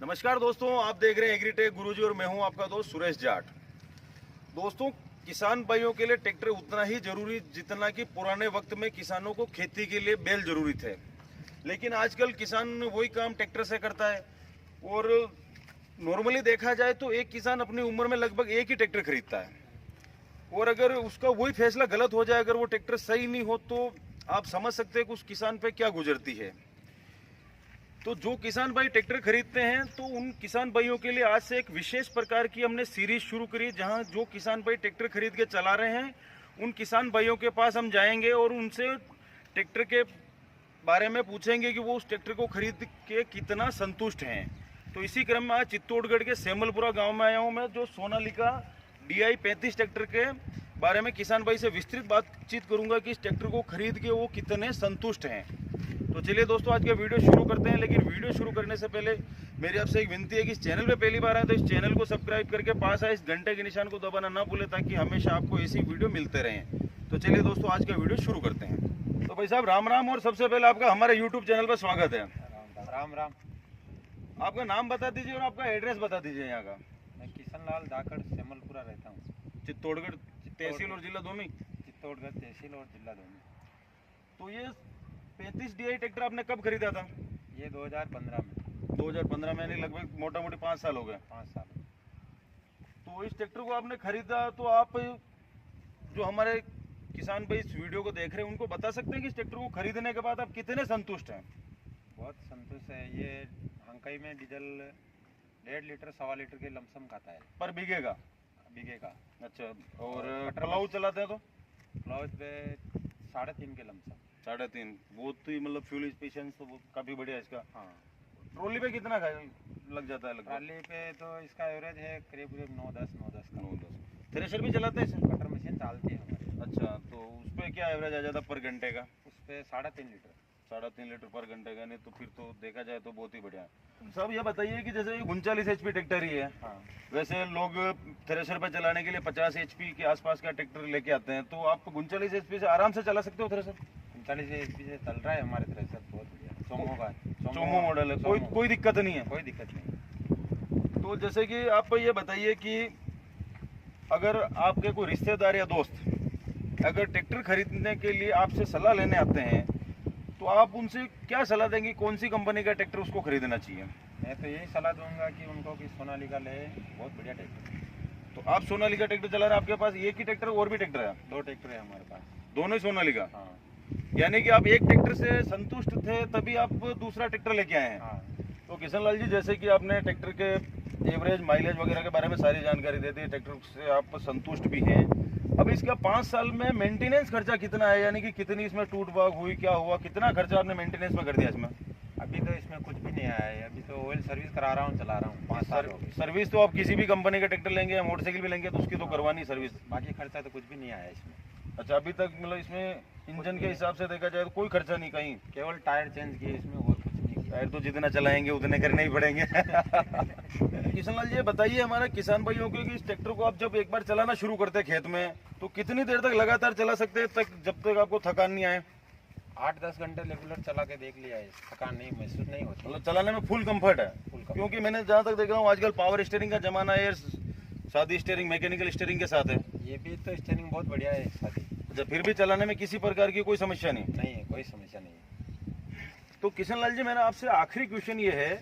नमस्कार दोस्तों, आप देख रहे हैं एग्रीटेक गुरुजी और मैं हूं आपका दोस्त सुरेश जाट। दोस्तों, किसान भाइयों के लिए ट्रैक्टर उतना ही जरूरी जितना कि पुराने वक्त में किसानों को खेती के लिए बैल जरूरी थे। लेकिन आजकल किसान वही काम ट्रैक्टर से करता है। और नॉर्मली देखा जाए तो एक किसान अपनी उम्र में लगभग एक ही ट्रैक्टर खरीदता है। और अगर उसका वही फैसला गलत हो जाए, अगर वो ट्रैक्टर सही नहीं हो, तो आप समझ सकते हैं कि उस किसान पे क्या गुजरती है। तो जो किसान भाई ट्रैक्टर खरीदते हैं, तो उन किसान भाइयों के लिए आज से एक विशेष प्रकार की हमने सीरीज शुरू करी, जहां जो किसान भाई ट्रैक्टर खरीद के चला रहे हैं, उन किसान भाइयों के पास हम जाएंगे और उनसे ट्रैक्टर के बारे में पूछेंगे कि वो उस ट्रैक्टर को खरीद के कितना संतुष्ट हैं। तो इसी क्रम में आज चित्तौड़गढ़ के सेमलपुरा गांव में आया हूं मैं, जो सोनालिका DI 35 ट्रैक्टर के बारे में किसान भाई से विस्तृत बातचीत करूंगा कि इस ट्रैक्टर को खरीद के वो कितने संतुष्ट हैं। तो चलिए दोस्तों, आज का वीडियो शुरू करते हैं। लेकिन वीडियो शुरू करने से पहले मेरी आपसे एक विनती है कि इस चैनल पे पहली बार आए तो इस चैनल को सब्सक्राइब करके पास आए इस घंटे के निशान को दबाना ना भूलें, ताकि हमेशा आपको ऐसी वीडियो मिलते रहें। तो चलिए दोस्तों, आज का वीडियो शुरू करते हैं। तो भाई साहब, राम राम। और सबसे पहले आपका हमारे यूट्यूब चैनल पर स्वागत है। राम राम। आपका नाम बता दीजिए और आपका एड्रेस बता दीजिए यहाँ का। मैं किशन लाल धाकड़ सेमलपुरा रहता हूँ। चित्तौड़गढ़ तहसील और जिला दोनों ही? चित्तौड़गढ़ तहसील और जिला दोनों। तो ये 35 DI ट्रैक्टर आपने कब खरीदा था? ये 2015 में। 2015 में, यानी लगभग मोटा मोटी 5 साल हो गए। 5 साल। तो इस ट्रैक्टर को आपने खरीदा, तो आप जो हमारे किसान भाई इस वीडियो को देख रहे हैं, उनको बता सकते हैं कि इस ट्रैक्टर को खरीदने के बाद आप कितने संतुष्ट हैं? बहुत संतुष्ट है। ये हंकई में डीजल 1.5 लीटर 1.25 लीटर के लमसम खाता है पर बीघे का? बीघे का। अच्छा। और प्लाऊ चलाते हैं तो? प्लाउज पे 3.5 के लमसम। 3.5। वो तो ही मतलब फ्यूल एफिशिएंसी तो वो काफी बढ़िया है इसका। हाँ। ट्रॉली पे कितना लग जाता है लगभग? ट्राली पे तो इसका एवरेज है करीब 9-10 का। 9-10। थ्रेशर भी चलाते हैं इसे? कटर मशीन चालती है हमारी। अच्छा, तो उस पर क्या एवरेज आ जाता है पर घंटे का? उस पे 3.5 लीटर। 3.5 लीटर पर घंटे का। नहीं तो फिर तो देखा जाए तो बहुत ही बढ़िया है। सब ये बताइए कि जैसे 39 HP ट्रैक्टर ही है, हाँ। वैसे लोग थ्रेशर पे चलाने के लिए 50 HP के आसपास का ट्रैक्टर लेके आते हैं, तो आप 39 HP से आराम से चला सकते हो थ्रेशर? 39 HP से चल रहा है हमारे थ्रेशर, बहुत बढ़िया। सोमो का चोमो मॉडल है, कोई दिक्कत नहीं है? कोई दिक्कत नहीं। तो जैसे कि आप ये बताइए कि अगर आपके कोई रिश्तेदार या दोस्त अगर ट्रैक्टर खरीदने के लिए आपसे सलाह लेने आते हैं, तो आप उनसे क्या सलाह देंगे, कौन सी कंपनी का ट्रैक्टर उसको खरीदना चाहिए? मैं तो यही सलाह दूंगा कि उनको कि सोनालिका ले, बहुत बढ़िया ट्रैक्टर। तो आप सोनालिका ट्रैक्टर चला रहे हैं, आपके पास एक ही ट्रैक्टर और भी ट्रैक्टर है? 2 ट्रैक्टर है हमारे पास। दोनों ही सोनालिका? हाँ। यानी कि आप एक ट्रैक्टर से संतुष्ट थे, तभी आप दूसरा ट्रैक्टर लेके आए हैं? हाँ। तो किशन लाल जी, जैसे कि आपने ट्रैक्टर के एवरेज माइलेज वगैरह के बारे में सारी जानकारी दे दी, ट्रैक्टर से आप संतुष्ट भी हैं। अब इसका 5 साल में मेंटेनेंस खर्चा कितना है, यानी कि कितनी इसमें टूट भाग हुई, क्या हुआ, कितना खर्चा आपने मेंटेनेंस में कर दिया इसमें? अभी तो इसमें कुछ भी नहीं आया है। अभी तो ऑयल सर्विस करा रहा हूँ, चला रहा हूँ। 5 साल हो गए। सर्विस तो आप किसी भी कंपनी का ट्रैक्टर लेंगे या मोटरसाइकिल भी लेंगे तो उसकी तो करवानी सर्विस। बाकी खर्चा तो कुछ भी नहीं आया इसमें। अच्छा, अभी तक मतलब इसमें इंजन के हिसाब से देखा जाए तो कोई खर्चा नहीं कहीं? केवल टायर चेंज किए इसमें, और कुछ नहीं किया। टायर तो जितना चलाएंगे उतने करने ही पड़ेंगे। किशन लाल जी, बताइए हमारे किसान भाइयों को कि इस ट्रैक्टर को आप जब एक बार चलाना शुरू करते हैं खेत में, तो कितनी देर तक लगातार चला सकते हैं तक, जब तक आपको थकान नहीं आए? 8-10 घंटे रेगुलर चला के देख लिया है, थकान नहीं महसूस नहीं होती। मतलब चलाने में फुल कंफर्ट है? Full comfort. क्योंकि मैंने जहाँ तक देखा हूँ, आजकल पावर स्टीयरिंग का जमाना है, सादी स्टीयरिंग मैकेनिकल स्टीयरिंग के साथ है। ये भी तो स्टीयरिंग बहुत बढ़िया है साथी। अच्छा, फिर भी चलाने में किसी प्रकार की कोई समस्या नहीं? नहीं है, कोई समस्या नहीं है। तो किशन लाल जी, मेरा आपसे आखिरी क्वेश्चन ये है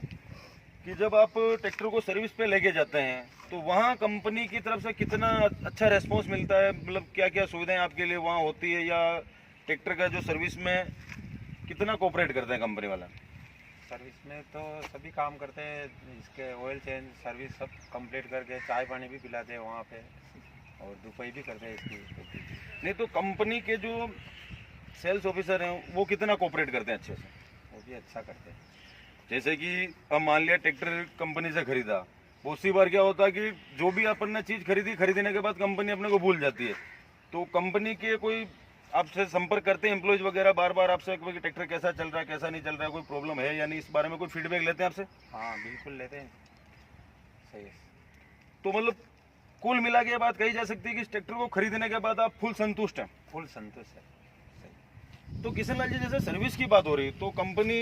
कि जब आप ट्रैक्टर को सर्विस पे लेके जाते हैं, तो वहाँ कंपनी की तरफ से कितना अच्छा रेस्पॉन्स मिलता है? मतलब क्या क्या सुविधाएं आपके लिए वहाँ होती है, या ट्रैक्टर का जो सर्विस में कितना कोऑपरेट करते हैं कंपनी वाला? सर्विस में तो सभी काम करते हैं, इसके ऑयल चेंज सर्विस सब कंप्लीट करके चाय पानी भी पिलाते हैं वहाँ पे, और दुपई भी करते हैं इसकी। नहीं तो कंपनी के जो सेल्स ऑफिसर हैं वो कितना कोऑपरेट करते हैं अच्छे से? वो भी अच्छा करते हैं। जैसे कि अब मान लिया ट्रैक्टर कंपनी से खरीदा, बहुत सी बार क्या होता है कि जो भी अपन ने चीज़ खरीदने के बाद कंपनी अपने को भूल जाती है, तो कंपनी के कोई आपसे संपर्क करते हैं एम्प्लॉयज वगैरह बार बार आपसे कि ट्रैक्टर कैसा चल रहा है, कैसा नहीं चल रहा है, कोई प्रॉब्लम है या नहीं, इस बारे में कोई फीडबैक लेते हैं आपसे? हाँ बिल्कुल लेते हैं। सही है। तो मतलब कुल मिला के बात कही जा सकती है कि इस ट्रैक्टर को खरीदने के बाद आप फुल संतुष्ट हैं? फुल संतुष्ट है। सही। तो किशन लाल जी जैसे सर्विस की बात हो रही तो कंपनी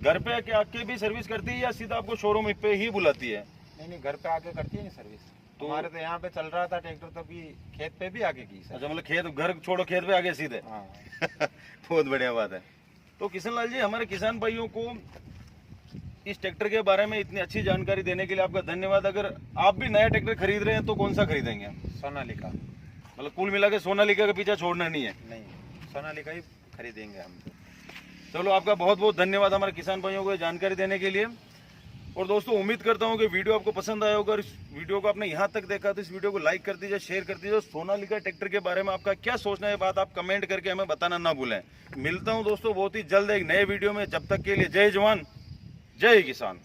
घर पे आके भी सर्विस करती है या सीधा आपको शोरूम पे ही बुलाती है? नहीं, घर पे आके करती है नहीं सर्विस। तो हमारे तो यहाँ पे चल रहा था ट्रैक्टर, तो भी खेत पे भी आके की सर। अच्छा, मतलब खेत, घर छोड़ो खेत पे आगे सीधे। हाँ। बहुत बढ़िया बात है। तो किशन लाल जी, हमारे किसान भाइयों को इस ट्रैक्टर के बारे में इतनी अच्छी जानकारी देने के लिए आपका धन्यवाद। अगर आप भी नया ट्रैक्टर खरीद रहे हैं तो कौन सा खरीदेंगे? सोनालिका। मतलब कुल मिला के सोनालिका का पीछा छोड़ना नहीं है? नहीं, सोनालिका ही खरीदेंगे हम तो। चलो, आपका बहुत बहुत धन्यवाद हमारे किसान भाइयों को जानकारी देने के लिए। और दोस्तों, उम्मीद करता हूँ कि वीडियो आपको पसंद आया होगा। इस वीडियो को आपने यहाँ तक देखा तो इस वीडियो को लाइक कर दीजिए, शेयर कर दीजिए। सोनालिका ट्रैक्टर के बारे में आपका क्या सोचना है, बात आप कमेंट करके हमें बताना ना भूलें। मिलता हूँ दोस्तों बहुत ही जल्द एक नए वीडियो में। जब तक के लिए जय जवान जय किसान।